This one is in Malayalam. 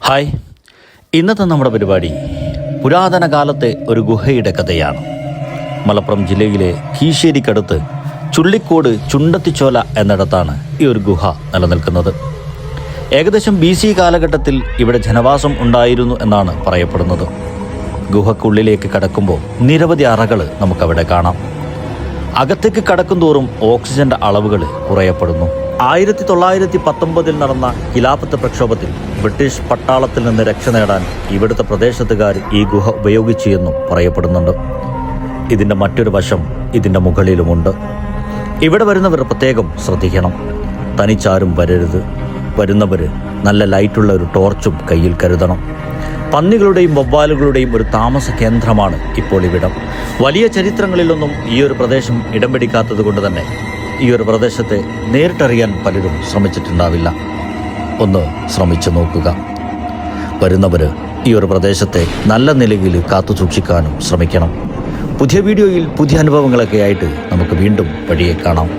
ഹായ്, ഇന്നത്തെ നമ്മുടെ പരിപാടി പുരാതന കാലത്തെ ഒരു ഗുഹയുടെ കഥയാണ്. മലപ്പുറം ജില്ലയിലെ കീശ്ശേരിക്കടുത്ത് ചുള്ളിക്കോട് ചുണ്ടത്തിച്ചോല എന്നിടത്താണ് ഈ ഒരു ഗുഹ നിലനിൽക്കുന്നത്. ഏകദേശം BC കാലഘട്ടത്തിൽ ഇവിടെ ജനവാസം ഉണ്ടായിരുന്നു എന്നാണ് പറയപ്പെടുന്നത്. ഗുഹക്കുള്ളിലേക്ക് കടക്കുമ്പോൾ നിരവധി അറകൾ നമുക്കവിടെ കാണാം. അകത്തേക്ക് കടക്കുന്തോറും ഓക്സിജന്റെ അളവുകൾ കുറയപ്പെടുന്നു. 1919 നടന്ന ഖിലാഫത്ത് പ്രക്ഷോഭത്തിൽ ബ്രിട്ടീഷ് പട്ടാളത്തിൽ നിന്ന് രക്ഷ നേടാൻ ഇവിടുത്തെ പ്രദേശത്തുകാർ ഈ ഗുഹ ഉപയോഗിച്ചു എന്നും പറയപ്പെടുന്നുണ്ട്. ഇതിൻ്റെ മറ്റൊരു വശം ഇതിൻ്റെ മുകളിലുമുണ്ട്. ഇവിടെ വരുന്നവർ പ്രത്യേകം ശ്രദ്ധിക്കണം. തനിച്ചാരും വരരുത്. വരുന്നവർ നല്ല ലൈറ്റുള്ള ഒരു ടോർച്ചും കയ്യിൽ കരുതണം. പന്നികളുടെയും വവ്വാലുകളുടെയും ഒരു താമസ കേന്ദ്രമാണ് ഇപ്പോൾ ഇവിടം. വലിയ ചരിത്രങ്ങളിലൊന്നും ഈ ഒരു പ്രദേശം ഇടം പിടിക്കാത്തത് കൊണ്ട് തന്നെ ഈ ഒരു പ്രദേശത്തെ നേരിട്ടറിയാൻ പലരും ശ്രമിച്ചിട്ടുണ്ടാവില്ല. ഒന്ന് ശ്രമിച്ചു നോക്കുക. വരുന്നവർ ഈ ഒരു പ്രദേശത്തെ നല്ല നിലയിൽ കാത്തു സൂക്ഷിക്കാനും ശ്രമിക്കണം. പുതിയ വീഡിയോയിൽ പുതിയ അനുഭവങ്ങളൊക്കെ ആയിട്ട് നമുക്ക് വീണ്ടും വഴിയെ കാണാം.